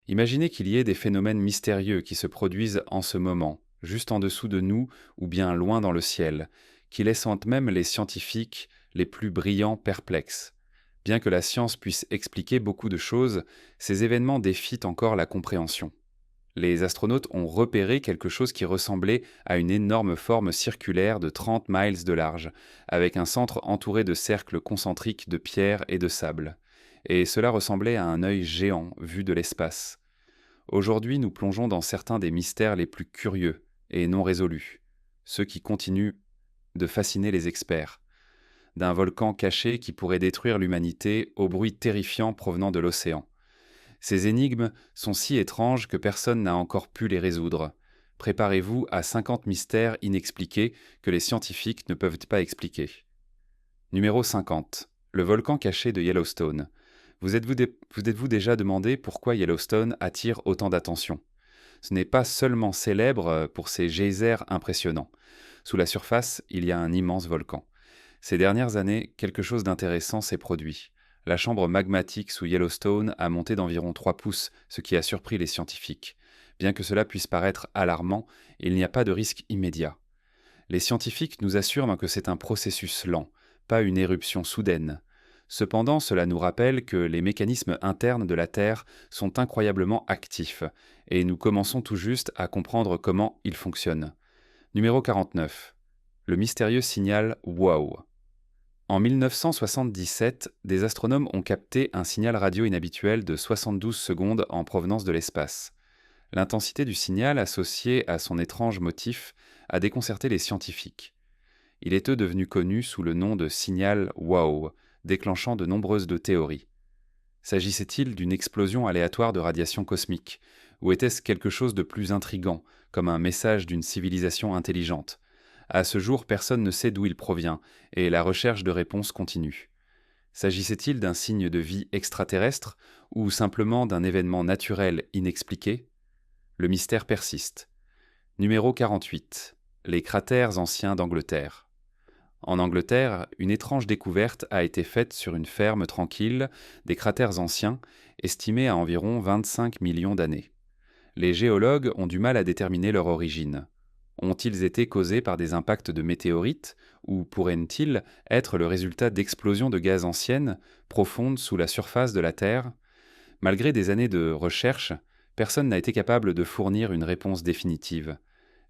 Imaginez qu'il y ait des phénomènes mystérieux qui se produisent en ce moment, juste en dessous de nous ou bien loin dans le ciel, qui laissent même les scientifiques les plus brillants perplexes. Bien que la science puisse expliquer beaucoup de choses, ces événements défient encore la compréhension. Les astronautes ont repéré quelque chose qui ressemblait à une énorme forme circulaire de 30 miles de large, avec un centre entouré de cercles concentriques de pierre et de sable. Et cela ressemblait à un œil géant vu de l'espace. Aujourd'hui, nous plongeons dans certains des mystères les plus curieux et non résolus, ceux qui continuent de fasciner les experts. D'un volcan caché qui pourrait détruire l'humanité au bruit terrifiant provenant de l'océan. Ces énigmes sont si étranges que personne n'a encore pu les résoudre. Préparez-vous à 50 mystères inexpliqués que les scientifiques ne peuvent pas expliquer. Numéro 50. Le volcan caché de Yellowstone. Vous êtes-vous déjà demandé pourquoi Yellowstone attire autant d'attention? Ce n'est pas seulement célèbre pour ses geysers impressionnants. Sous la surface, il y a un immense volcan. Ces dernières années, quelque chose d'intéressant s'est produit. La chambre magmatique sous Yellowstone a monté d'environ 3 pouces, ce qui a surpris les scientifiques. Bien que cela puisse paraître alarmant, il n'y a pas de risque immédiat. Les scientifiques nous assurent que c'est un processus lent, pas une éruption soudaine. Cependant, cela nous rappelle que les mécanismes internes de la Terre sont incroyablement actifs, et nous commençons tout juste à comprendre comment ils fonctionnent. Numéro 49. Le mystérieux signal WOW. En 1977, des astronomes ont capté un signal radio inhabituel de 72 secondes en provenance de l'espace. L'intensité du signal associée à son étrange motif a déconcerté les scientifiques. Il est devenu connu sous le nom de signal WOW, déclenchant de nombreuses théories. S'agissait-il d'une explosion aléatoire de radiation cosmique, ou était-ce quelque chose de plus intrigant, comme un message d'une civilisation intelligente? À ce jour, personne ne sait d'où il provient, et la recherche de réponses continue. S'agissait-il d'un signe de vie extraterrestre, ou simplement d'un événement naturel inexpliqué? Le mystère persiste. Numéro 48. Les cratères anciens d'Angleterre. En Angleterre, une étrange découverte a été faite sur une ferme tranquille des cratères anciens, estimés à environ 25 millions d'années. Les géologues ont du mal à déterminer leur origine. Ont-ils été causés par des impacts de météorites, ou pourraient-ils être le résultat d'explosions de gaz anciennes, profondes sous la surface de la Terre? Malgré des années de recherche, personne n'a été capable de fournir une réponse définitive.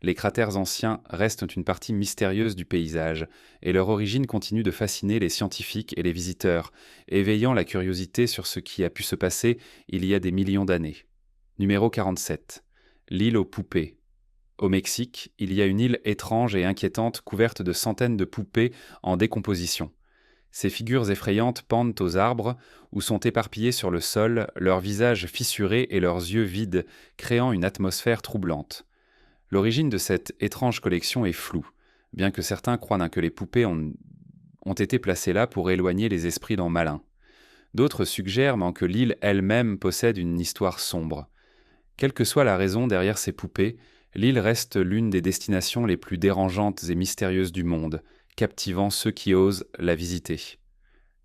Les cratères anciens restent une partie mystérieuse du paysage, et leur origine continue de fasciner les scientifiques et les visiteurs, éveillant la curiosité sur ce qui a pu se passer il y a des millions d'années. Numéro 47. L'île aux poupées. Au Mexique, il y a une île étrange et inquiétante couverte de centaines de poupées en décomposition. Ces figures effrayantes pendent aux arbres ou sont éparpillées sur le sol, leurs visages fissurés et leurs yeux vides, créant une atmosphère troublante. L'origine de cette étrange collection est floue, bien que certains croient que les poupées ont été placées là pour éloigner les esprits dans malins. D'autres suggèrent que l'île elle-même possède une histoire sombre. Quelle que soit la raison derrière ces poupées, l'île reste l'une des destinations les plus dérangeantes et mystérieuses du monde, captivant ceux qui osent la visiter.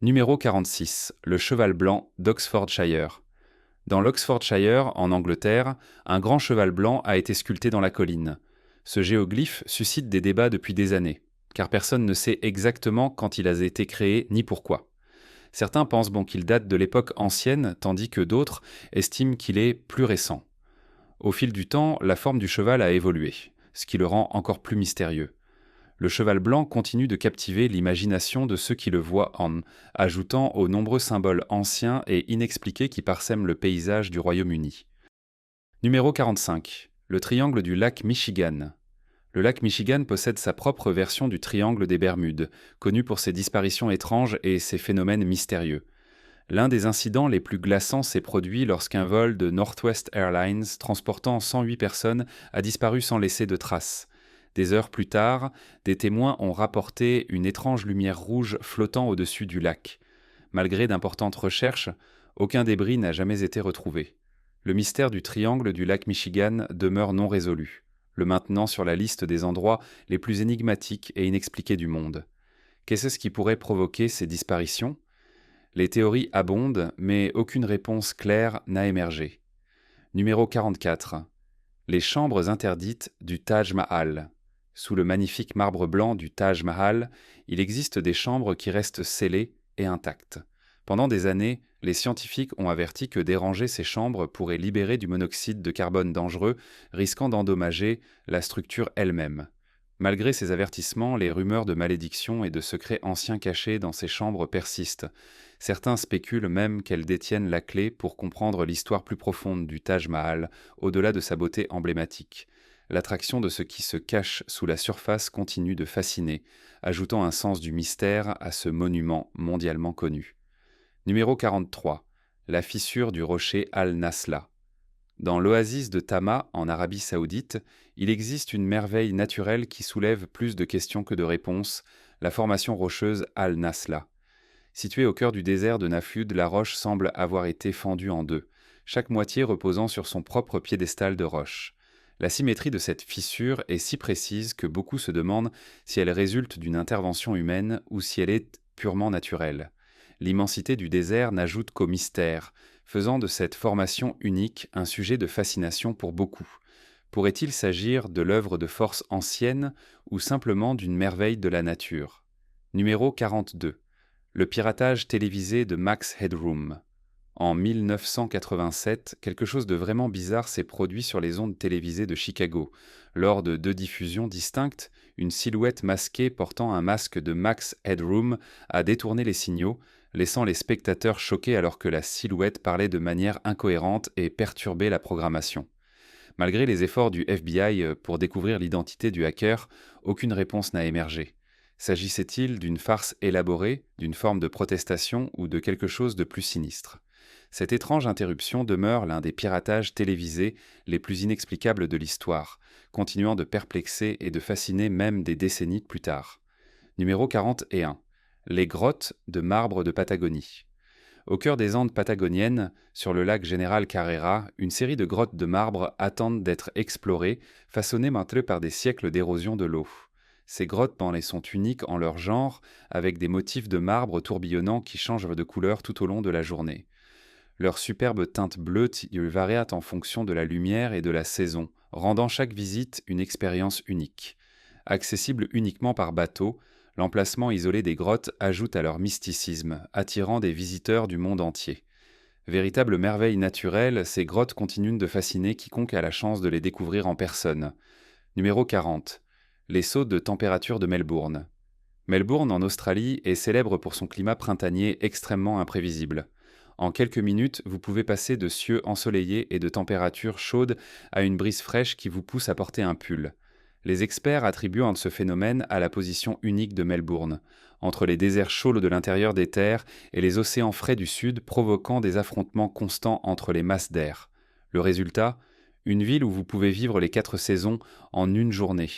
Numéro 46. Le cheval blanc d'Oxfordshire. Dans l'Oxfordshire, en Angleterre, un grand cheval blanc a été sculpté dans la colline. Ce géoglyphe suscite des débats depuis des années, car personne ne sait exactement quand il a été créé ni pourquoi. Certains pensent qu'il date de l'époque ancienne, tandis que d'autres estiment qu'il est plus récent. Au fil du temps, la forme du cheval a évolué, ce qui le rend encore plus mystérieux. Le cheval blanc continue de captiver l'imagination de ceux qui le voient ajoutant aux nombreux symboles anciens et inexpliqués qui parsèment le paysage du Royaume-Uni. Numéro 45. Le triangle du lac Michigan. Le lac Michigan possède sa propre version du triangle des Bermudes, connu pour ses disparitions étranges et ses phénomènes mystérieux. L'un des incidents les plus glaçants s'est produit lorsqu'un vol de Northwest Airlines transportant 108 personnes a disparu sans laisser de traces. Des heures plus tard, des témoins ont rapporté une étrange lumière rouge flottant au-dessus du lac. Malgré d'importantes recherches, aucun débris n'a jamais été retrouvé. Le mystère du triangle du lac Michigan demeure non résolu, le maintenant sur la liste des endroits les plus énigmatiques et inexpliqués du monde. Qu'est-ce qui pourrait provoquer ces disparitions? Les théories abondent, mais aucune réponse claire n'a émergé. Numéro 44. Les chambres interdites du Taj Mahal. Sous le magnifique marbre blanc du Taj Mahal, il existe des chambres qui restent scellées et intactes. Pendant des années, les scientifiques ont averti que déranger ces chambres pourrait libérer du monoxyde de carbone dangereux, risquant d'endommager la structure elle-même. Malgré ces avertissements, les rumeurs de malédiction et de secrets anciens cachés dans ces chambres persistent. Certains spéculent même qu'elles détiennent la clé pour comprendre l'histoire plus profonde du Taj Mahal, au-delà de sa beauté emblématique. L'attraction de ce qui se cache sous la surface continue de fasciner, ajoutant un sens du mystère à ce monument mondialement connu. Numéro 43. La fissure du rocher Al-Nasla. Dans l'oasis de Tama, en Arabie saoudite, il existe une merveille naturelle qui soulève plus de questions que de réponses, la formation rocheuse Al-Nasla. Située au cœur du désert de Nafud, la roche semble avoir été fendue en deux, chaque moitié reposant sur son propre piédestal de roche. La symétrie de cette fissure est si précise que beaucoup se demandent si elle résulte d'une intervention humaine ou si elle est purement naturelle. L'immensité du désert n'ajoute qu'au mystère, faisant de cette formation unique un sujet de fascination pour beaucoup. Pourrait-il s'agir de l'œuvre de forces anciennes ou simplement d'une merveille de la nature? Numéro 42. Le piratage télévisé de Max Headroom. En 1987, quelque chose de vraiment bizarre s'est produit sur les ondes télévisées de Chicago. Lors de deux diffusions distinctes, une silhouette masquée portant un masque de Max Headroom a détourné les signaux, laissant les spectateurs choqués alors que la silhouette parlait de manière incohérente et perturbait la programmation. Malgré les efforts du FBI pour découvrir l'identité du hacker, aucune réponse n'a émergé. S'agissait-il d'une farce élaborée, d'une forme de protestation ou de quelque chose de plus sinistre? Cette étrange interruption demeure l'un des piratages télévisés les plus inexplicables de l'histoire, continuant de perplexer et de fasciner même des décennies plus tard. Numéro 41. Les grottes de marbre de Patagonie. Au cœur des Andes patagoniennes, sur le lac Général Carrera, une série de grottes de marbre attendent d'être explorées, façonnées maintenant par des siècles d'érosion de l'eau. Ces grottes sont uniques en leur genre, avec des motifs de marbre tourbillonnants qui changent de couleur tout au long de la journée. Leur superbe teinte bleue varie en fonction de la lumière et de la saison, rendant chaque visite une expérience unique. Accessible uniquement par bateau, l'emplacement isolé des grottes ajoute à leur mysticisme, attirant des visiteurs du monde entier. Véritable merveille naturelle, ces grottes continuent de fasciner quiconque a la chance de les découvrir en personne. Numéro 40. Les sauts de température de Melbourne. Melbourne, en Australie, est célèbre pour son climat printanier extrêmement imprévisible. En quelques minutes, vous pouvez passer de cieux ensoleillés et de températures chaudes à une brise fraîche qui vous pousse à porter un pull. Les experts attribuent ce phénomène à la position unique de Melbourne, entre les déserts chauds de l'intérieur des terres et les océans frais du sud, provoquant des affrontements constants entre les masses d'air. Le résultat, une ville où vous pouvez vivre les 4 saisons en une journée.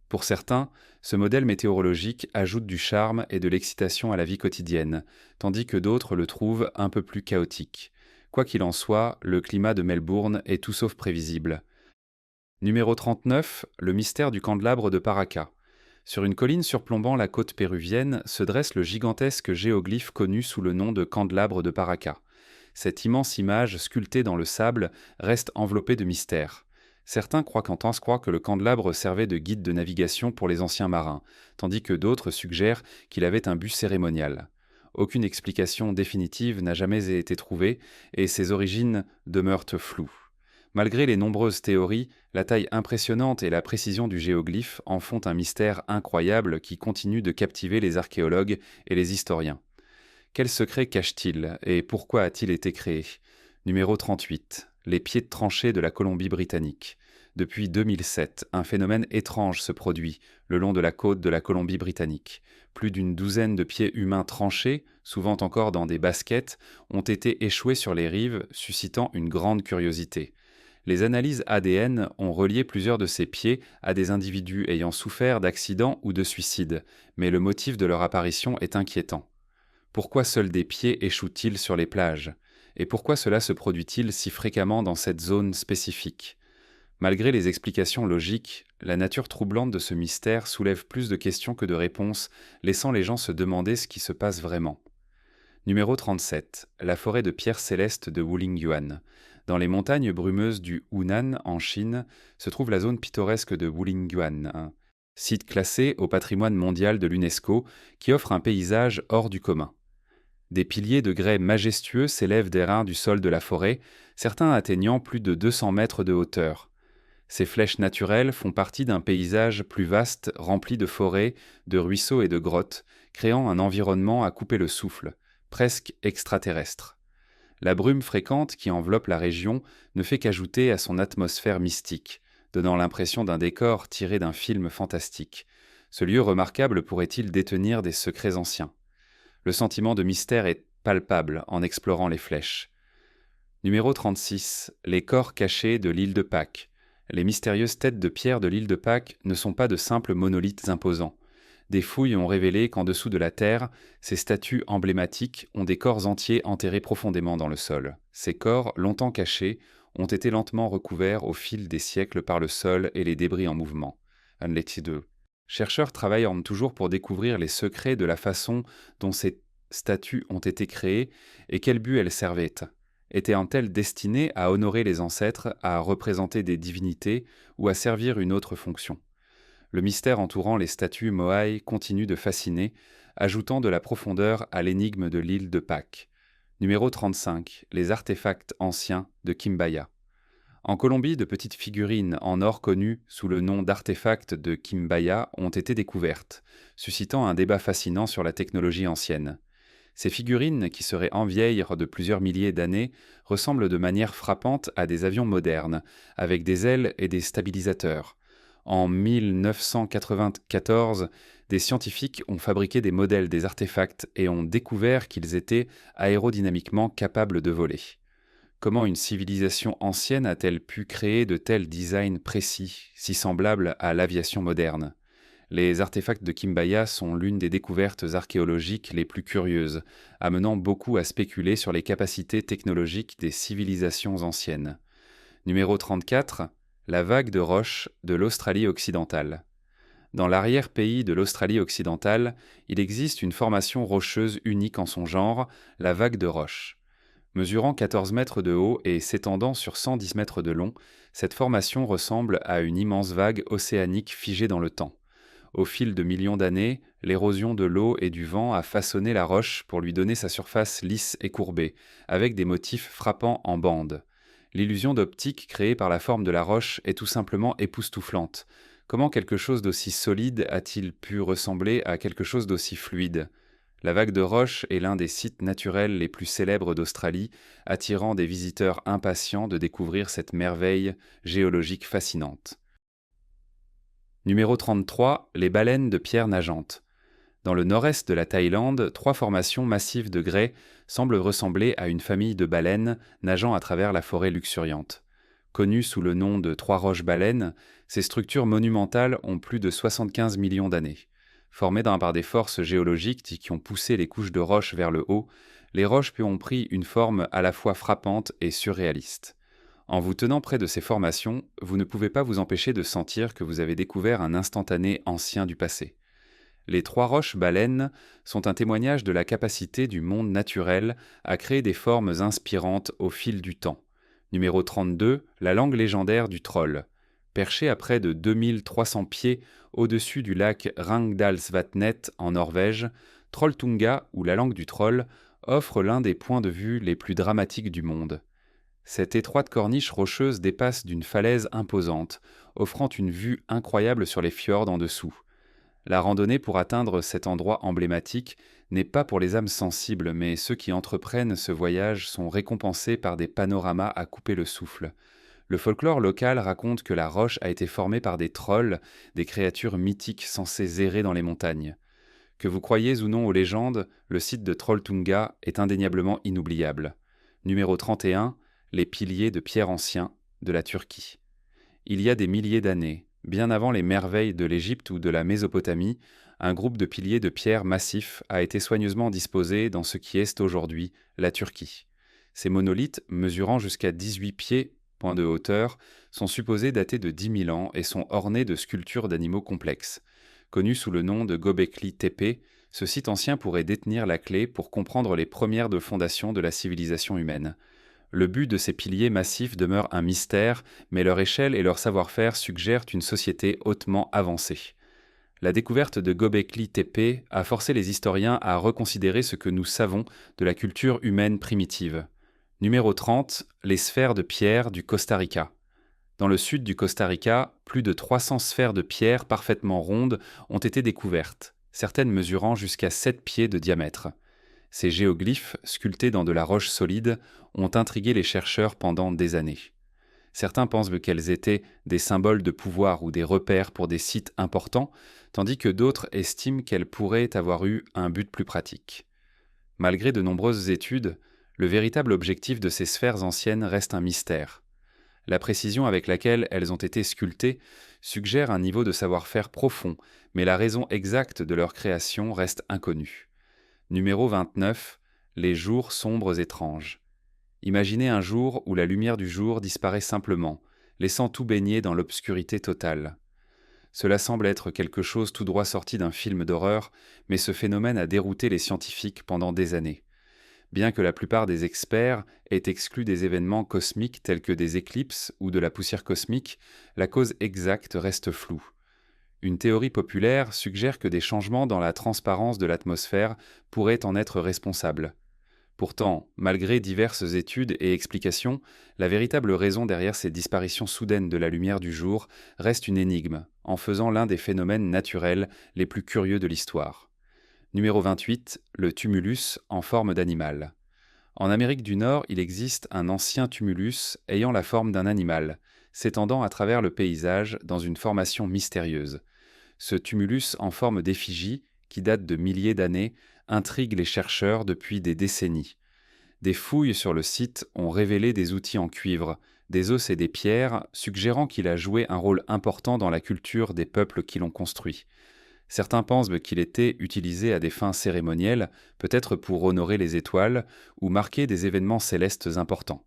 Pour certains, ce modèle météorologique ajoute du charme et de l'excitation à la vie quotidienne, tandis que d'autres le trouvent un peu plus chaotique. Quoi qu'il en soit, le climat de Melbourne est tout sauf prévisible. Numéro 39, le mystère du candelabre de Paracas. Sur une colline surplombant la côte péruvienne se dresse le gigantesque géoglyphe connu sous le nom de candelabre de Paracas. Cette immense image sculptée dans le sable reste enveloppée de mystère. Certains croient que le candelabre servait de guide de navigation pour les anciens marins, tandis que d'autres suggèrent qu'il avait un but cérémonial. Aucune explication définitive n'a jamais été trouvée et ses origines demeurent floues. Malgré les nombreuses théories, la taille impressionnante et la précision du géoglyphe en font un mystère incroyable qui continue de captiver les archéologues et les historiens. Quel secret cache-t-il et pourquoi a-t-il été créé? Numéro 38. Les pieds tranchés de la Colombie-Britannique. Depuis 2007, un phénomène étrange se produit le long de la côte de la Colombie-Britannique. Plus d'une douzaine de pieds humains tranchés, souvent encore dans des baskets, ont été échoués sur les rives, suscitant une grande curiosité. Les analyses ADN ont relié plusieurs de ces pieds à des individus ayant souffert d'accidents ou de suicides, mais le motif de leur apparition est inquiétant. Pourquoi seuls des pieds échouent-ils sur les plages? Et pourquoi cela se produit-il si fréquemment dans cette zone spécifique? Malgré les explications logiques, la nature troublante de ce mystère soulève plus de questions que de réponses, laissant les gens se demander ce qui se passe vraiment. Numéro 37. La forêt de pierres célestes de Wulingyuan. Dans les montagnes brumeuses du Hunan, en Chine, se trouve la zone pittoresque de Wulingyuan, un site classé au patrimoine mondial de l'UNESCO qui offre un paysage hors du commun. Des piliers de grès majestueux s'élèvent des reins du sol de la forêt, certains atteignant plus de 200 mètres de hauteur. Ces flèches naturelles font partie d'un paysage plus vaste rempli de forêts, de ruisseaux et de grottes, créant un environnement à couper le souffle, presque extraterrestre. La brume fréquente qui enveloppe la région ne fait qu'ajouter à son atmosphère mystique, donnant l'impression d'un décor tiré d'un film fantastique. Ce lieu remarquable pourrait-il détenir des secrets anciens? Le sentiment de mystère est palpable en explorant les flèches. Numéro 36. Les corps cachés de l'île de Pâques. Les mystérieuses têtes de pierre de l'île de Pâques ne sont pas de simples monolithes imposants. Des fouilles ont révélé qu'en dessous de la terre, ces statues emblématiques ont des corps entiers enterrés profondément dans le sol. Ces corps, longtemps cachés, ont été lentement recouverts au fil des siècles par le sol et les débris en mouvement. Unletty 2. Chercheurs travaillent toujours pour découvrir les secrets de la façon dont ces statues ont été créées et quel but elles servaient. Étaient-elles destinées à honorer les ancêtres, à représenter des divinités ou à servir une autre fonction? Le mystère entourant les statues Moai continue de fasciner, ajoutant de la profondeur à l'énigme de l'île de Pâques. Numéro 35. Les artefacts anciens de Kimbaya. En Colombie, de petites figurines en or connues sous le nom d'artefacts de Kimbaya ont été découvertes, suscitant un débat fascinant sur la technologie ancienne. Ces figurines, qui seraient en vieilles de plusieurs milliers d'années, ressemblent de manière frappante à des avions modernes, avec des ailes et des stabilisateurs. En 1994, des scientifiques ont fabriqué des modèles des artefacts et ont découvert qu'ils étaient aérodynamiquement capables de voler. Comment une civilisation ancienne a-t-elle pu créer de tels designs précis, si semblables à l'aviation moderne? Les artefacts de Kimbaya sont l'une des découvertes archéologiques les plus curieuses, amenant beaucoup à spéculer sur les capacités technologiques des civilisations anciennes. Numéro 34. La vague de roches de l'Australie occidentale. Dans l'arrière-pays de l'Australie occidentale, il existe une formation rocheuse unique en son genre, la vague de roches. Mesurant 14 mètres de haut et s'étendant sur 110 mètres de long, cette formation ressemble à une immense vague océanique figée dans le temps. Au fil de millions d'années, l'érosion de l'eau et du vent a façonné la roche pour lui donner sa surface lisse et courbée, avec des motifs frappants en bandes. L'illusion d'optique créée par la forme de la roche est tout simplement époustouflante. Comment quelque chose d'aussi solide a-t-il pu ressembler à quelque chose d'aussi fluide? La vague de roche est l'un des sites naturels les plus célèbres d'Australie, attirant des visiteurs impatients de découvrir cette merveille géologique fascinante. Numéro 33. Les baleines de pierre nageante. Dans le nord-est de la Thaïlande, 3 formations massives de grès semblent ressembler à une famille de baleines nageant à travers la forêt luxuriante. Connues sous le nom de 3 roches-baleines, ces structures monumentales ont plus de 75 millions d'années. Formées par des forces géologiques qui ont poussé les couches de roches vers le haut, les roches ont pris une forme à la fois frappante et surréaliste. En vous tenant près de ces formations, vous ne pouvez pas vous empêcher de sentir que vous avez découvert un instantané ancien du passé. Les 3 roches-baleines sont un témoignage de la capacité du monde naturel à créer des formes inspirantes au fil du temps. Numéro 32, la langue légendaire du troll. Perchée à près de 2300 pieds au-dessus du lac Rangdalsvatnet en Norvège, Trolltunga, ou la langue du troll, offre l'un des points de vue les plus dramatiques du monde. Cette étroite corniche rocheuse dépasse d'une falaise imposante, offrant une vue incroyable sur les fjords en dessous. La randonnée pour atteindre cet endroit emblématique n'est pas pour les âmes sensibles, mais ceux qui entreprennent ce voyage sont récompensés par des panoramas à couper le souffle. Le folklore local raconte que la roche a été formée par des trolls, des créatures mythiques censées errer dans les montagnes. Que vous croyez ou non aux légendes, le site de Trolltunga est indéniablement inoubliable. Numéro 31, les piliers de pierre anciens de la Turquie. Il y a des milliers d'années, bien avant les merveilles de l'Égypte ou de la Mésopotamie, un groupe de piliers de pierre massifs a été soigneusement disposé dans ce qui est aujourd'hui la Turquie. Ces monolithes, mesurant jusqu'à 18 pieds de hauteur, sont supposés dater de 10 000 ans et sont ornés de sculptures d'animaux complexes. Connu sous le nom de Göbekli Tepe, ce site ancien pourrait détenir la clé pour comprendre les premières de fondations de la civilisation humaine. Le but de ces piliers massifs demeure un mystère, mais leur échelle et leur savoir-faire suggèrent une société hautement avancée. La découverte de Göbekli Tepe a forcé les historiens à reconsidérer ce que nous savons de la culture humaine primitive. Numéro 30, les sphères de pierre du Costa Rica. Dans le sud du Costa Rica, plus de 300 sphères de pierre parfaitement rondes ont été découvertes, certaines mesurant jusqu'à 7 pieds de diamètre. Ces géoglyphes, sculptés dans de la roche solide, ont intrigué les chercheurs pendant des années. Certains pensent qu'elles étaient des symboles de pouvoir ou des repères pour des sites importants, tandis que d'autres estiment qu'elles pourraient avoir eu un but plus pratique. Malgré de nombreuses études, le véritable objectif de ces sphères anciennes reste un mystère. La précision avec laquelle elles ont été sculptées suggère un niveau de savoir-faire profond, mais la raison exacte de leur création reste inconnue. Numéro 29. Les jours sombres étranges. Imaginez un jour où la lumière du jour disparaît simplement, laissant tout baigner dans l'obscurité totale. Cela semble être quelque chose tout droit sorti d'un film d'horreur, mais ce phénomène a dérouté les scientifiques pendant des années. Bien que la plupart des experts aient exclu des événements cosmiques tels que des éclipses ou de la poussière cosmique, la cause exacte reste floue. Une théorie populaire suggère que des changements dans la transparence de l'atmosphère pourraient en être responsables. Pourtant, malgré diverses études et explications, la véritable raison derrière ces disparitions soudaines de la lumière du jour reste une énigme, en faisant l'un des phénomènes naturels les plus curieux de l'histoire. Numéro 28, le tumulus en forme d'animal. En Amérique du Nord, il existe un ancien tumulus ayant la forme d'un animal, s'étendant à travers le paysage dans une formation mystérieuse. Ce tumulus en forme d'effigie, qui date de milliers d'années, intrigue les chercheurs depuis des décennies. Des fouilles sur le site ont révélé des outils en cuivre, des os et des pierres, suggérant qu'il a joué un rôle important dans la culture des peuples qui l'ont construit. Certains pensent qu'il était utilisé à des fins cérémonielles, peut-être pour honorer les étoiles ou marquer des événements célestes importants.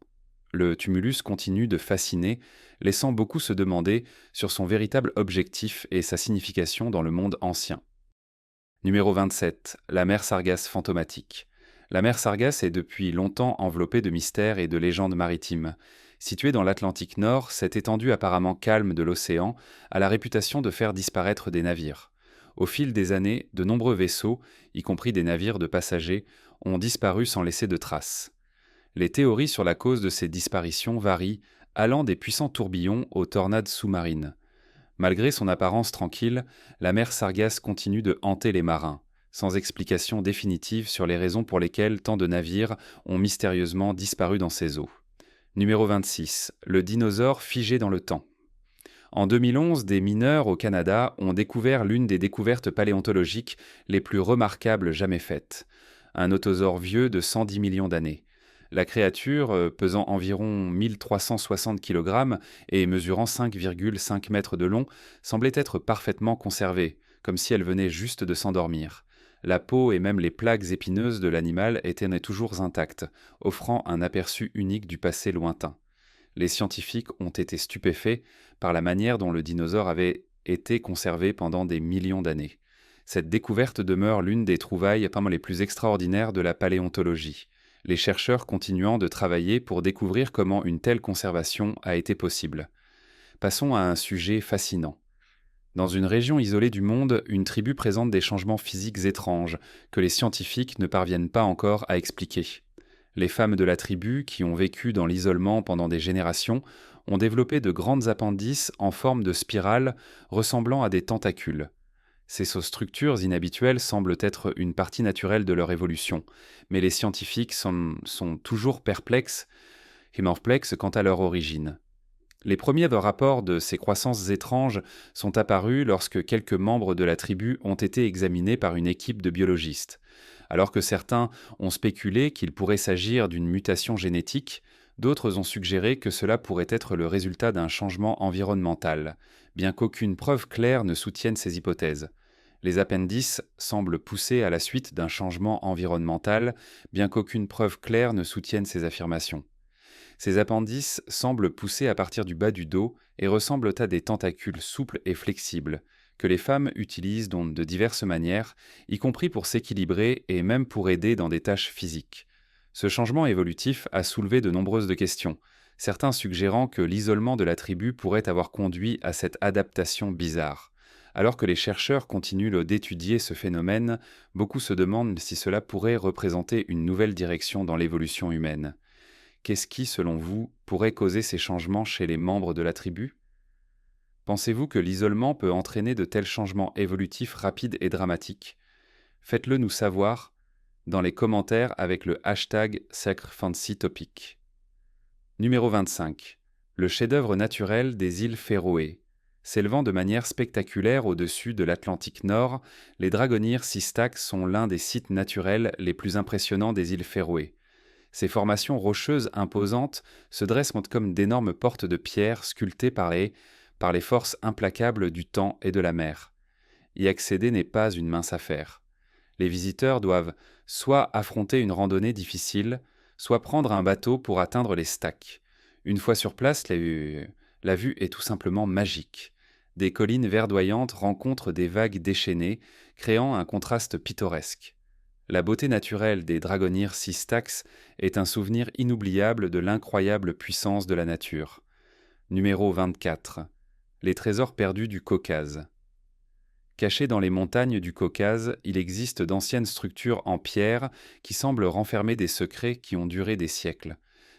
Le tumulus continue de fasciner, laissant beaucoup se demander sur son véritable objectif et sa signification dans le monde ancien. Numéro 27. La mer Sargasse fantomatique. La mer Sargasse est depuis longtemps enveloppée de mystères et de légendes maritimes. Située dans l'Atlantique Nord, cette étendue apparemment calme de l'océan a la réputation de faire disparaître des navires. Au fil des années, de nombreux vaisseaux, y compris des navires de passagers, ont disparu sans laisser de traces. Les théories sur la cause de ces disparitions varient, allant des puissants tourbillons aux tornades sous-marines. Malgré son apparence tranquille, la mer Sargasse continue de hanter les marins, sans explication définitive sur les raisons pour lesquelles tant de navires ont mystérieusement disparu dans ces eaux. Numéro 26. Le dinosaure figé dans le temps. En 2011, des mineurs au Canada ont découvert l'une des découvertes paléontologiques les plus remarquables jamais faites. Un notosaure vieux de 110 millions d'années. La créature, pesant environ 1360 kg et mesurant 5,5 mètres de long, semblait être parfaitement conservée, comme si elle venait juste de s'endormir. La peau et même les plaques épineuses de l'animal étaient toujours intactes, offrant un aperçu unique du passé lointain. Les scientifiques ont été stupéfaits par la manière dont le dinosaure avait été conservé pendant des millions d'années. Cette découverte demeure l'une des trouvailles parmi les plus extraordinaires de la paléontologie, les chercheurs continuant de travailler pour découvrir comment une telle conservation a été possible. Passons à un sujet fascinant. Dans une région isolée du monde, une tribu présente des changements physiques étranges que les scientifiques ne parviennent pas encore à expliquer. Les femmes de la tribu, qui ont vécu dans l'isolement pendant des générations, ont développé de grandes appendices en forme de spirale ressemblant à des tentacules. Ces structures inhabituelles semblent être une partie naturelle de leur évolution, mais les scientifiques sont toujours perplexes quant à leur origine. Les premiers rapports de ces croissances étranges sont apparus lorsque quelques membres de la tribu ont été examinés par une équipe de biologistes. Alors que certains ont spéculé qu'il pourrait s'agir d'une mutation génétique, d'autres ont suggéré que cela pourrait être le résultat d'un changement environnemental, bien qu'aucune preuve claire ne soutienne ces hypothèses. Les appendices semblent pousser à la suite d'un changement environnemental, bien qu'aucune preuve claire ne soutienne ces affirmations. Ces appendices semblent pousser à partir du bas du dos et ressemblent à des tentacules souples et flexibles, que les femmes utilisent de diverses manières, y compris pour s'équilibrer et même pour aider dans des tâches physiques. Ce changement évolutif a soulevé de nombreuses questions, certains suggérant que l'isolement de la tribu pourrait avoir conduit à cette adaptation bizarre. Alors que les chercheurs continuent d'étudier ce phénomène, beaucoup se demandent si cela pourrait représenter une nouvelle direction dans l'évolution humaine. Qu'est-ce qui, selon vous, pourrait causer ces changements chez les membres de la tribu? Pensez-vous que l'isolement peut entraîner de tels changements évolutifs rapides et dramatiques? Faites-le nous savoir dans les commentaires avec le hashtag SacreFancyTopic. Numéro 25. Le chef-d'œuvre naturel des îles Féroé. S'élevant de manière spectaculaire au-dessus de l'Atlantique Nord, les Dragonir Sistax sont l'un des sites naturels les plus impressionnants des îles Féroé. Ces formations rocheuses imposantes se dressent comme d'énormes portes de pierre sculptées par les forces implacables du temps et de la mer. Y accéder n'est pas une mince affaire. Les visiteurs doivent soit affronter une randonnée difficile, soit prendre un bateau pour atteindre les stacks. Une fois sur place, la vue est tout simplement magique. Des collines verdoyantes rencontrent des vagues déchaînées, créant un contraste pittoresque. La beauté naturelle des Dragonir Sistax est un souvenir inoubliable de l'incroyable puissance de la nature. Numéro 24. Les trésors perdus du Caucase. Cachés dans les montagnes du Caucase, il existe d'anciennes structures en pierre qui semblent renfermer des secrets qui ont duré des siècles.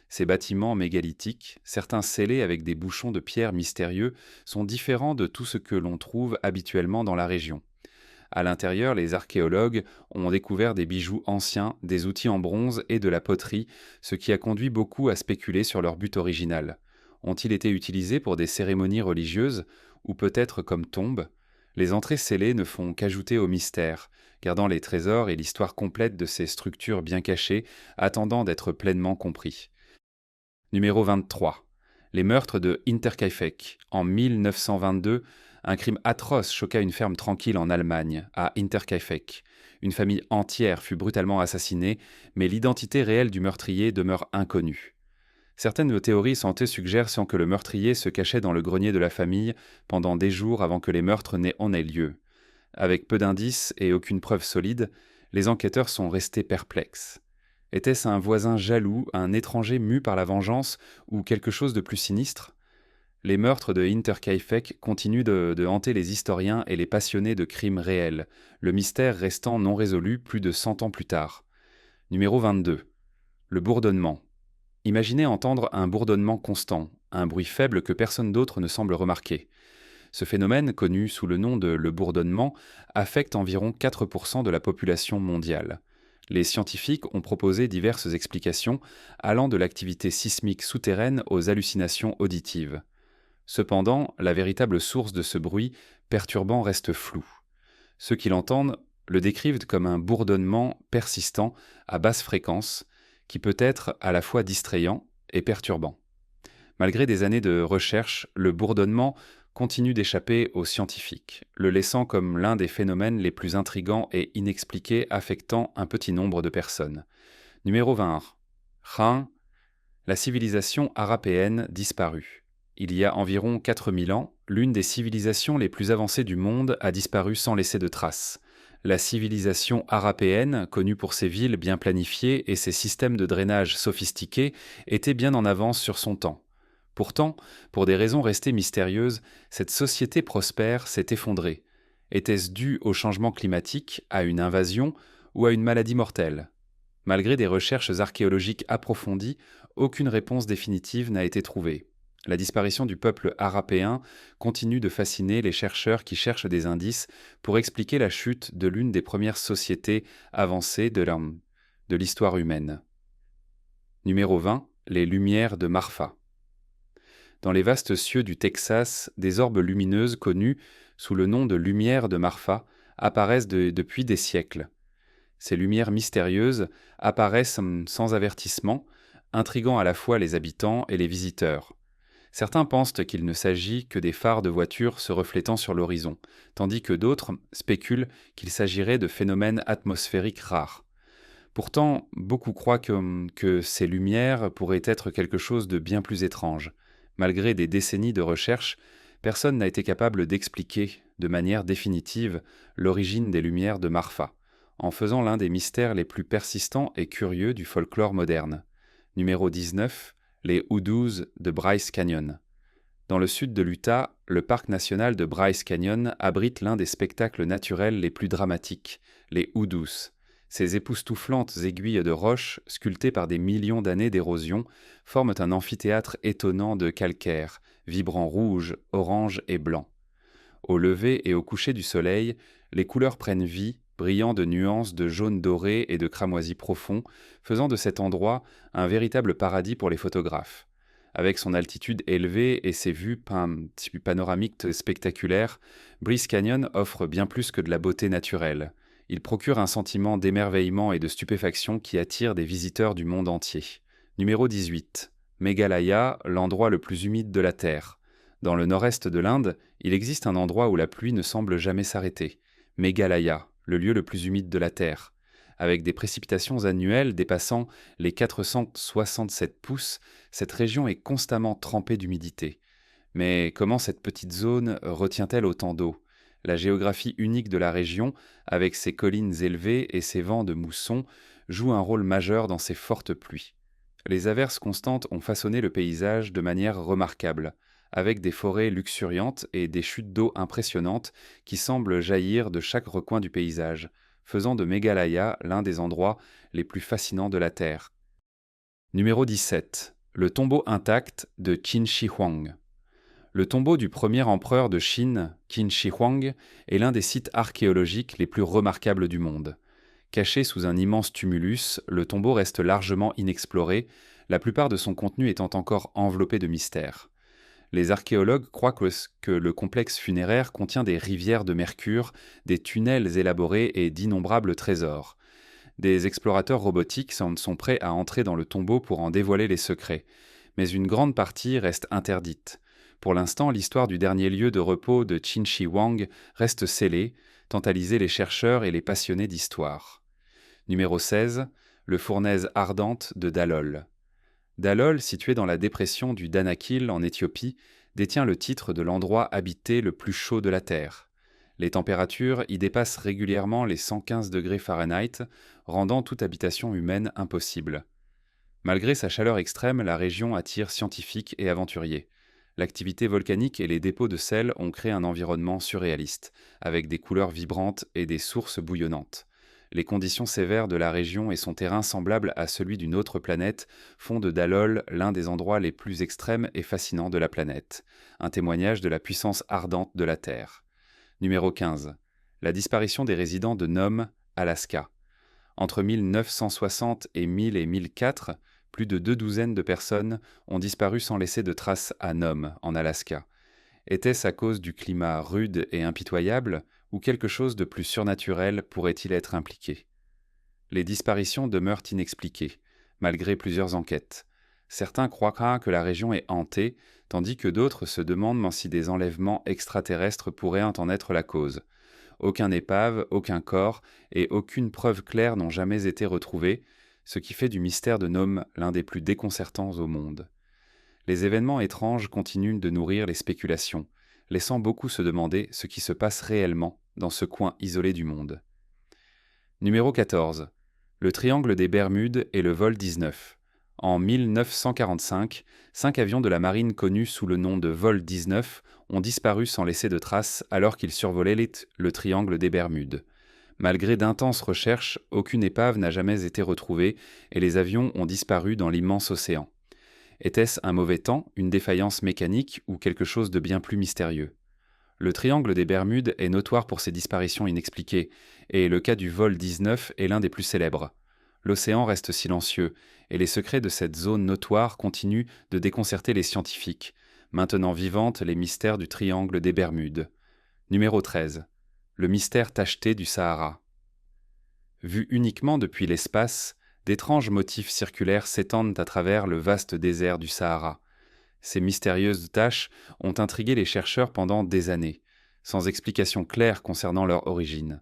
Ces bâtiments mégalithiques, certains scellés avec des bouchons de pierre mystérieux, sont différents de tout ce que l'on trouve habituellement dans la région. À l'intérieur, les archéologues ont découvert des bijoux anciens, des outils en bronze et de la poterie, ce qui a conduit beaucoup à spéculer sur leur but original. Ont-ils été utilisés pour des cérémonies religieuses, ou peut-être comme tombes? Les entrées scellées ne font qu'ajouter au mystère, gardant les trésors et l'histoire complète de ces structures bien cachées, attendant d'être pleinement compris. Numéro 23. Les meurtres de Hinterkaifeck. En 1922, un crime atroce choqua une ferme tranquille en Allemagne, à Hinterkaifeck. Une famille entière fut brutalement assassinée, mais l'identité réelle du meurtrier demeure inconnue. Certaines théories suggèrent que le meurtrier se cachait dans le grenier de la famille pendant des jours avant que les meurtres en aient lieu. Avec peu d'indices et aucune preuve solide, les enquêteurs sont restés perplexes. Était-ce un voisin jaloux, un étranger mu par la vengeance ou quelque chose de plus sinistre? Les meurtres de Hinterkaifeck continuent de hanter les historiens et les passionnés de crimes réels, le mystère restant non résolu plus de 100 ans plus tard. Numéro 22. Le bourdonnement. Imaginez entendre un bourdonnement constant, un bruit faible que personne d'autre ne semble remarquer. Ce phénomène, connu sous le nom de le bourdonnement, affecte environ 4% de la population mondiale. Les scientifiques ont proposé diverses explications, allant de l'activité sismique souterraine aux hallucinations auditives. Cependant, la véritable source de ce bruit perturbant reste floue. Ceux qui l'entendent le décrivent comme un bourdonnement persistant à basse fréquence, qui peut être à la fois distrayant et perturbant. Malgré des années de recherche, le bourdonnement continue d'échapper aux scientifiques, le laissant comme l'un des phénomènes les plus intrigants et inexpliqués affectant un petit nombre de personnes. Numéro 20. Khan, la civilisation arapéenne disparue. Il y a environ 4000 ans, l'une des civilisations les plus avancées du monde a disparu sans laisser de traces. La civilisation arapéenne, connue pour ses villes bien planifiées et ses systèmes de drainage sophistiqués, était bien en avance sur son temps. Pourtant, pour des raisons restées mystérieuses, cette société prospère s'est effondrée. Était-ce dû au changement climatique, à une invasion ou à une maladie mortelle? Malgré des recherches archéologiques approfondies, aucune réponse définitive n'a été trouvée. La disparition du peuple arapéen continue de fasciner les chercheurs qui cherchent des indices pour expliquer la chute de l'une des premières sociétés avancées de l'histoire humaine. Numéro 20. Les Lumières de Marfa. Dans les vastes cieux du Texas, des orbes lumineuses connues sous le nom de lumières de Marfa apparaissent depuis des siècles. Ces lumières mystérieuses apparaissent sans avertissement, intriguant à la fois les habitants et les visiteurs. Certains pensent qu'il ne s'agit que des phares de voitures se reflétant sur l'horizon, tandis que d'autres spéculent qu'il s'agirait de phénomènes atmosphériques rares. Pourtant, beaucoup croient que ces lumières pourraient être quelque chose de bien plus étrange. Malgré des décennies de recherche, personne n'a été capable d'expliquer de manière définitive l'origine des lumières de Marfa. en faisant l'un des mystères les plus persistants et curieux du folklore moderne. Numéro 19, les Hoodoos de Bryce Canyon. Dans le sud de l'Utah, le parc national de Bryce Canyon abrite l'un des spectacles naturels les plus dramatiques, les Hoodoos. Ces époustouflantes aiguilles de roche, sculptées par des millions d'années d'érosion, forment un amphithéâtre étonnant de calcaire, vibrant rouge, orange et blanc. Au lever et au coucher du soleil, les couleurs prennent vie, brillant de nuances de jaune doré et de cramoisi profond, faisant de cet endroit un véritable paradis pour les photographes. Avec son altitude élevée et ses vues panoramiques spectaculaires, Bryce Canyon offre bien plus que de la beauté naturelle. Il procure un sentiment d'émerveillement et de stupéfaction qui attire des visiteurs du monde entier. Numéro 18. Meghalaya, l'endroit le plus humide de la Terre. Dans le nord-est de l'Inde, il existe un endroit où la pluie ne semble jamais s'arrêter. Meghalaya, le lieu le plus humide de la Terre. Avec des précipitations annuelles dépassant les 467 pouces, cette région est constamment trempée d'humidité. Mais comment cette petite zone retient-elle autant d'eau ? La géographie unique de la région, avec ses collines élevées et ses vents de mousson, joue un rôle majeur dans ces fortes pluies. Les averses constantes ont façonné le paysage de manière remarquable, avec des forêts luxuriantes et des chutes d'eau impressionnantes qui semblent jaillir de chaque recoin du paysage, faisant de Meghalaya l'un des endroits les plus fascinants de la Terre. Numéro 17. Le tombeau intact de Qin Shi Huang. Le tombeau du premier empereur de Chine, Qin Shi Huang, est l'un des sites archéologiques les plus remarquables du monde. Caché sous un immense tumulus, le tombeau reste largement inexploré, la plupart de son contenu étant encore enveloppé de mystères. Les archéologues croient que le complexe funéraire contient des rivières de mercure, des tunnels élaborés et d'innombrables trésors. Des explorateurs robotiques sont prêts à entrer dans le tombeau pour en dévoiler les secrets, mais une grande partie reste interdite. Pour l'instant, l'histoire du dernier lieu de repos de Qin Shi Huang reste scellée, tant à liser les chercheurs et les passionnés d'histoire. Numéro 16. Le fournaise ardente de Dalol. Dalol, situé dans la dépression du Danakil en Éthiopie, détient le titre de l'endroit habité le plus chaud de la Terre. Les températures y dépassent régulièrement les 115 degrés Fahrenheit, rendant toute habitation humaine impossible. Malgré sa chaleur extrême, la région attire scientifiques et aventuriers. L'activité volcanique et les dépôts de sel ont créé un environnement surréaliste, avec des couleurs vibrantes et des sources bouillonnantes. Les conditions sévères de la région et son terrain semblable à celui d'une autre planète font de Dalol l'un des endroits les plus extrêmes et fascinants de la planète, un témoignage de la puissance ardente de la Terre. Numéro 15. La disparition des résidents de Nome, Alaska. Entre 1960 et 1000 et 1004, plus de 2 douzaines de personnes ont disparu sans laisser de traces à Nome, en Alaska. Était-ce à cause du climat rude et impitoyable, ou quelque chose de plus surnaturel pourrait-il être impliqué ? Les disparitions demeurent inexpliquées, malgré plusieurs enquêtes. Certains croient que la région est hantée, tandis que d'autres se demandent si des enlèvements extraterrestres pourraient en être la cause. Aucun épave, aucun corps et aucune preuve claire n'ont jamais été retrouvés, ce qui fait du mystère de Nome l'un des plus déconcertants au monde. Les événements étranges continuent de nourrir les spéculations, laissant beaucoup se demander ce qui se passe réellement dans ce coin isolé du monde. Numéro 14. Le triangle des Bermudes et le vol 19. En 1945, 5 avions de la marine connus sous le nom de vol 19 ont disparu sans laisser de traces alors qu'ils survolaient le triangle des Bermudes. Malgré d'intenses recherches, aucune épave n'a jamais été retrouvée et les avions ont disparu dans l'immense océan. Était-ce un mauvais temps, une défaillance mécanique ou quelque chose de bien plus mystérieux ? Le triangle des Bermudes est notoire pour ses disparitions inexpliquées, et le cas du vol 19 est l'un des plus célèbres. L'océan reste silencieux, et les secrets de cette zone notoire continuent de déconcerter les scientifiques, maintenant vivantes les mystères du triangle des Bermudes. Numéro 13. Le mystère tacheté du Sahara. Vu uniquement depuis l'espace, d'étranges motifs circulaires s'étendent à travers le vaste désert du Sahara. Ces mystérieuses taches ont intrigué les chercheurs pendant des années, sans explication claire concernant leur origine.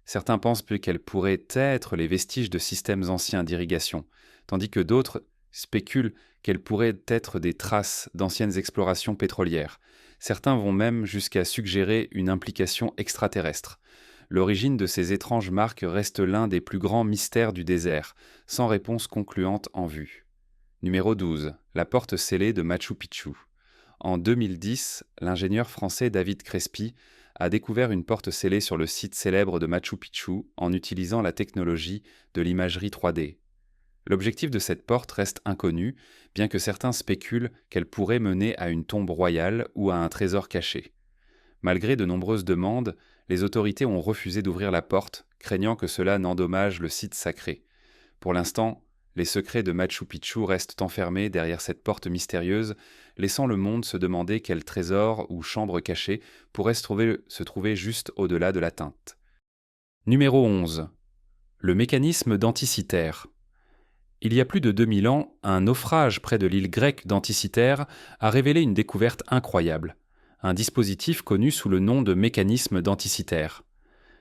Certains pensent qu'elles pourraient être les vestiges de systèmes anciens d'irrigation, tandis que d'autres spéculent qu'elles pourraient être des traces d'anciennes explorations pétrolières. Certains vont même jusqu'à suggérer une implication extraterrestre. L'origine de ces étranges marques reste l'un des plus grands mystères du désert, sans réponse concluante en vue. Numéro 12. La porte scellée de Machu Picchu. En 2010, l'ingénieur français David Crespi a découvert une porte scellée sur le site célèbre de Machu Picchu en utilisant la technologie de l'imagerie 3D. L'objectif de cette porte reste inconnu, bien que certains spéculent qu'elle pourrait mener à une tombe royale ou à un trésor caché. Malgré de nombreuses demandes, les autorités ont refusé d'ouvrir la porte, craignant que cela n'endommage le site sacré. Pour l'instant, les secrets de Machu Picchu restent enfermés derrière cette porte mystérieuse, laissant le monde se demander quel trésor ou chambre cachée pourrait se trouver juste au-delà de l'atteinte. Numéro 11. Le mécanisme d'Anticythère. Il y a plus de 2000 ans, un naufrage près de l'île grecque d'Anticythère a révélé une découverte incroyable, un dispositif connu sous le nom de mécanisme d'Anticythère.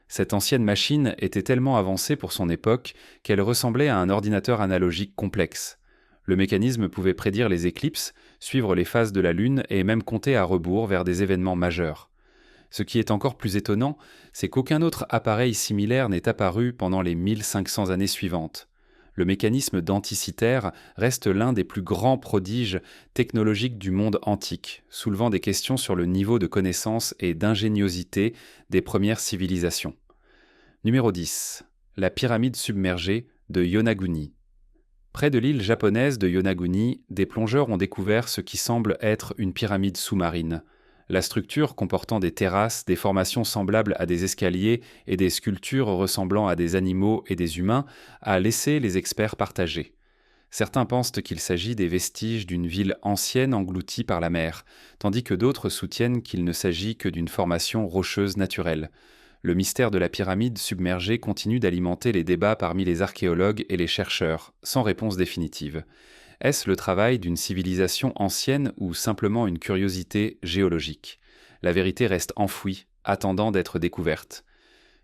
Cette ancienne machine était tellement avancée pour son époque qu'elle ressemblait à un ordinateur analogique complexe. Le mécanisme pouvait prédire les éclipses, suivre les phases de la Lune et même compter à rebours vers des événements majeurs. Ce qui est encore plus étonnant, c'est qu'aucun autre appareil similaire n'est apparu pendant les 1500 années suivantes. Le mécanisme d'Anticythère reste l'un des plus grands prodiges technologiques du monde antique, soulevant des questions sur le niveau de connaissance et d'ingéniosité des premières civilisations. Numéro 10. La pyramide submergée de Yonaguni. Près de l'île japonaise de Yonaguni, des plongeurs ont découvert ce qui semble être une pyramide sous-marine. La structure comportant des terrasses, des formations semblables à des escaliers et des sculptures ressemblant à des animaux et des humains a laissé les experts partagés. Certains pensent qu'il s'agit des vestiges d'une ville ancienne engloutie par la mer, tandis que d'autres soutiennent qu'il ne s'agit que d'une formation rocheuse naturelle. Le mystère de la pyramide submergée continue d'alimenter les débats parmi les archéologues et les chercheurs, sans réponse définitive. Est-ce le travail d'une civilisation ancienne ou simplement une curiosité géologique ? La vérité reste enfouie, attendant d'être découverte.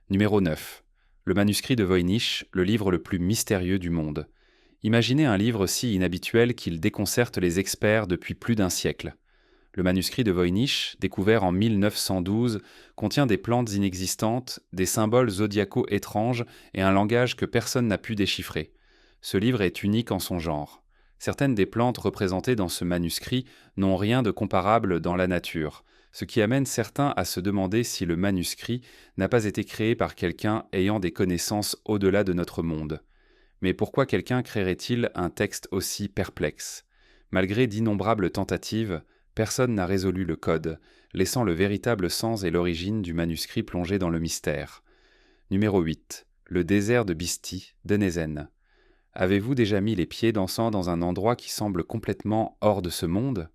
Numéro 9. Le manuscrit de Voynich, le livre le plus mystérieux du monde. Imaginez un livre si inhabituel qu'il déconcerte les experts depuis plus d'un siècle. Le manuscrit de Voynich, découvert en 1912, contient des plantes inexistantes, des symboles zodiacaux étranges et un langage que personne n'a pu déchiffrer. Ce livre est unique en son genre. Certaines des plantes représentées dans ce manuscrit n'ont rien de comparable dans la nature, ce qui amène certains à se demander si le manuscrit n'a pas été créé par quelqu'un ayant des connaissances au-delà de notre monde. Mais pourquoi quelqu'un créerait-il un texte aussi perplexe ? Malgré d'innombrables tentatives, personne n'a résolu le code, laissant le véritable sens et l'origine du manuscrit plongé dans le mystère. Numéro 8. Le désert de Bisti, Denezen. Avez-vous déjà mis les pieds dansant dans un endroit qui semble complètement hors de ce monde ?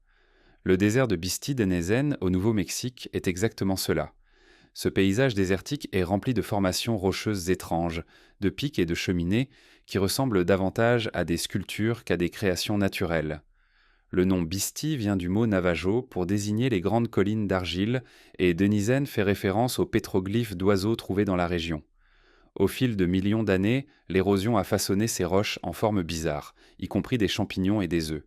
Le désert de Bisti Denezen, au Nouveau-Mexique, est exactement cela. Ce paysage désertique est rempli de formations rocheuses étranges, de pics et de cheminées qui ressemblent davantage à des sculptures qu'à des créations naturelles. Le nom Bisti vient du mot navajo pour désigner les grandes collines d'argile et Denizen fait référence aux pétroglyphes d'oiseaux trouvés dans la région. Au fil de millions d'années, l'érosion a façonné ces roches en formes bizarres, y compris des champignons et des œufs.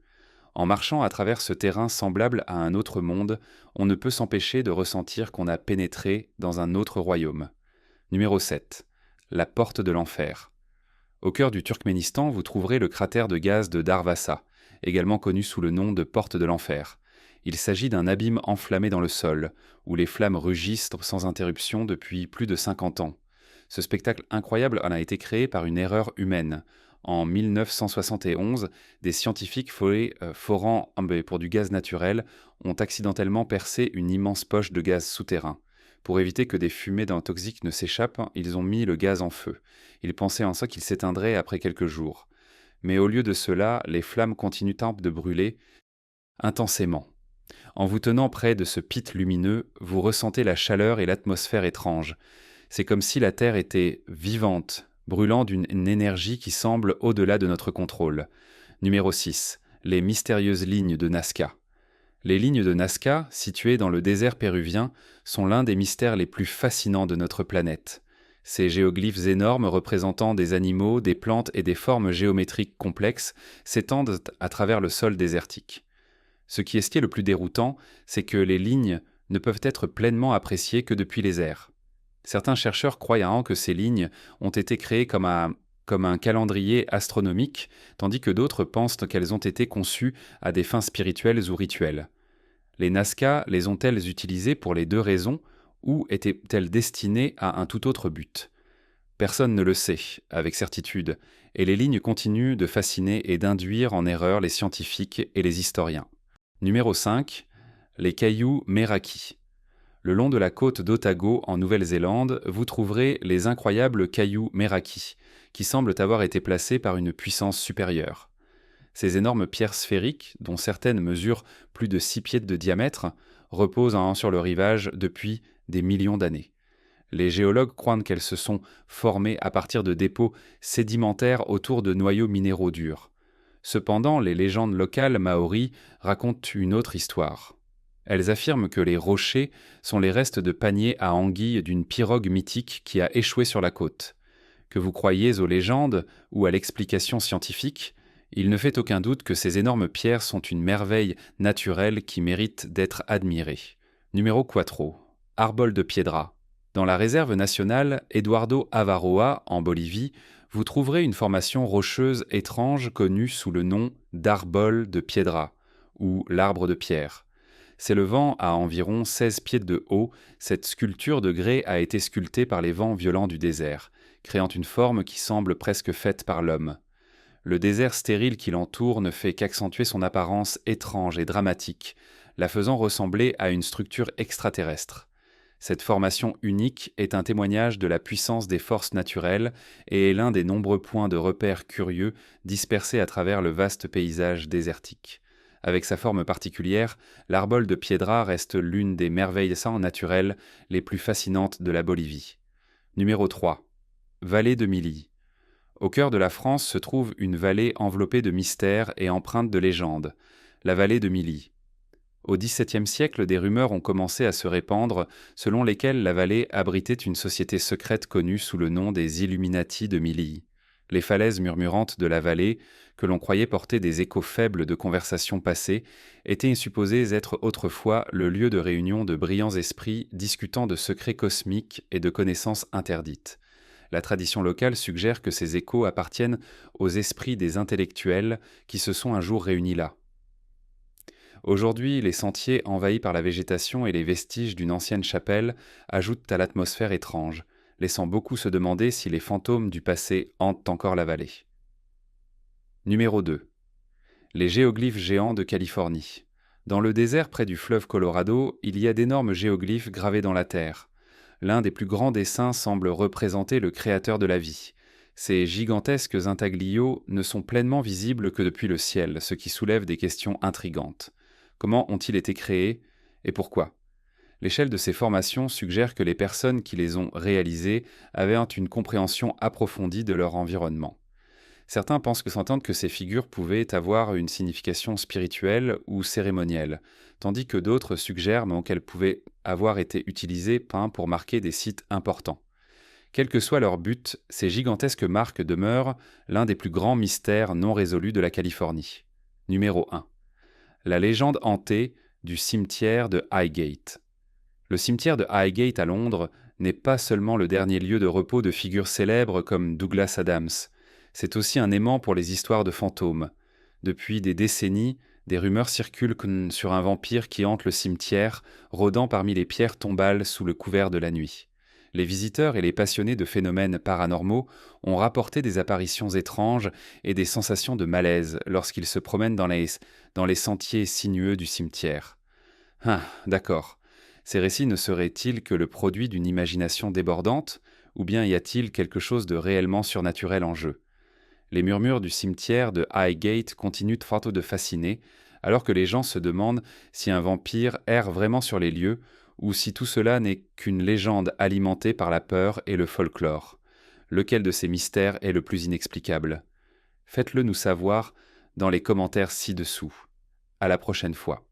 En marchant à travers ce terrain semblable à un autre monde, on ne peut s'empêcher de ressentir qu'on a pénétré dans un autre royaume. Numéro 7. La porte de l'enfer. Au cœur du Turkménistan, vous trouverez le cratère de gaz de Darvasa, également connu sous le nom de porte de l'enfer. Il s'agit d'un abîme enflammé dans le sol, où les flammes rugissent sans interruption depuis plus de 50 ans. Ce spectacle incroyable en a été créé par une erreur humaine. En 1971, des scientifiques forant pour du gaz naturel ont accidentellement percé une immense poche de gaz souterrain. Pour éviter que des fumées d'un toxique ne s'échappent, ils ont mis le gaz en feu. Ils pensaient en ça qu'il s'éteindrait après quelques jours. Mais au lieu de cela, les flammes continuent de brûler intensément. En vous tenant près de ce pit lumineux, vous ressentez la chaleur et l'atmosphère étrange. C'est comme si la Terre était vivante, brûlant d'une énergie qui semble au-delà de notre contrôle. Numéro 6. Les mystérieuses lignes de Nazca. Les lignes de Nazca, situées dans le désert péruvien, sont l'un des mystères les plus fascinants de notre planète. Ces géoglyphes énormes représentant des animaux, des plantes et des formes géométriques complexes s'étendent à travers le sol désertique. Ce qui est le plus déroutant, c'est que les lignes ne peuvent être pleinement appréciées que depuis les airs. Certains chercheurs croient que ces lignes ont été créées comme un calendrier astronomique, tandis que d'autres pensent qu'elles ont été conçues à des fins spirituelles ou rituelles. Les Nazca les ont-elles utilisées pour les deux raisons, ou étaient-elles destinées à un tout autre but? Personne ne le sait, avec certitude, et les lignes continuent de fasciner et d'induire en erreur les scientifiques et les historiens. Numéro 5. Les cailloux Meraki. Le long de la côte d'Otago, en Nouvelle-Zélande, vous trouverez les incroyables cailloux Meraki, qui semblent avoir été placés par une puissance supérieure. Ces énormes pierres sphériques, dont certaines mesurent plus de 6 pieds de diamètre, reposent sur le rivage depuis des millions d'années. Les géologues croient qu'elles se sont formées à partir de dépôts sédimentaires autour de noyaux minéraux durs. Cependant, les légendes locales maoris racontent une autre histoire. Elles affirment que les rochers sont les restes de paniers à anguilles d'une pirogue mythique qui a échoué sur la côte. Que vous croyiez aux légendes ou à l'explication scientifique, il ne fait aucun doute que ces énormes pierres sont une merveille naturelle qui mérite d'être admirée. Numéro 4. Arbol de Piedra. Dans la réserve nationale Eduardo Avaroa, en Bolivie, vous trouverez une formation rocheuse étrange connue sous le nom d'Arbol de Piedra, ou l'arbre de pierre. S'élevant à environ 16 pieds de haut, cette sculpture de grès a été sculptée par les vents violents du désert, créant une forme qui semble presque faite par l'homme. Le désert stérile qui l'entoure ne fait qu'accentuer son apparence étrange et dramatique, la faisant ressembler à une structure extraterrestre. Cette formation unique est un témoignage de la puissance des forces naturelles et est l'un des nombreux points de repère curieux dispersés à travers le vaste paysage désertique. Avec sa forme particulière, l'Arbol de Piedra reste l'une des merveilles naturelles les plus fascinantes de la Bolivie. Numéro 3. Vallée de Milly. Au cœur de la France se trouve une vallée enveloppée de mystères et empreinte de légendes, la vallée de Milly. Au XVIIe siècle, des rumeurs ont commencé à se répandre selon lesquelles la vallée abritait une société secrète connue sous le nom des Illuminati de Milly. Les falaises murmurantes de la vallée, que l'on croyait porter des échos faibles de conversations passées, étaient supposées être autrefois le lieu de réunion de brillants esprits discutant de secrets cosmiques et de connaissances interdites. La tradition locale suggère que ces échos appartiennent aux esprits des intellectuels qui se sont un jour réunis là. Aujourd'hui, les sentiers envahis par la végétation et les vestiges d'une ancienne chapelle ajoutent à l'atmosphère étrange, laissant beaucoup se demander si les fantômes du passé hantent encore la vallée. Numéro 2. Les géoglyphes géants de Californie. Dans le désert près du fleuve Colorado, il y a d'énormes géoglyphes gravés dans la terre. L'un des plus grands dessins semble représenter le créateur de la vie. Ces gigantesques intaglios ne sont pleinement visibles que depuis le ciel, ce qui soulève des questions intrigantes. Comment ont-ils été créés et pourquoi? L'échelle de ces formations suggère que les personnes qui les ont réalisées avaient une compréhension approfondie de leur environnement. Certains pensent que s'entendre que ces figures pouvaient avoir une signification spirituelle ou cérémonielle, tandis que d'autres suggèrent qu'elles pouvaient avoir été utilisées pour marquer des sites importants. Quel que soit leur but, ces gigantesques marques demeurent l'un des plus grands mystères non résolus de la Californie. Numéro 1. La légende hantée du cimetière de Highgate. Le cimetière de Highgate à Londres n'est pas seulement le dernier lieu de repos de figures célèbres comme Douglas Adams, c'est aussi un aimant pour les histoires de fantômes. Depuis des décennies, des rumeurs circulent sur un vampire qui hante le cimetière, rôdant parmi les pierres tombales sous le couvert de la nuit. Les visiteurs et les passionnés de phénomènes paranormaux ont rapporté des apparitions étranges et des sensations de malaise lorsqu'ils se promènent dans les sentiers sinueux du cimetière. Ah, d'accord. Ces récits ne seraient-ils que le produit d'une imagination débordante, ou bien y a-t-il quelque chose de réellement surnaturel en jeu? Les murmures du cimetière de Highgate continuent de fasciner, alors que les gens se demandent si un vampire erre vraiment sur les lieux, ou si tout cela n'est qu'une légende alimentée par la peur et le folklore. Lequel de ces mystères est le plus inexplicable? Faites-le nous savoir dans les commentaires ci-dessous. À la prochaine fois.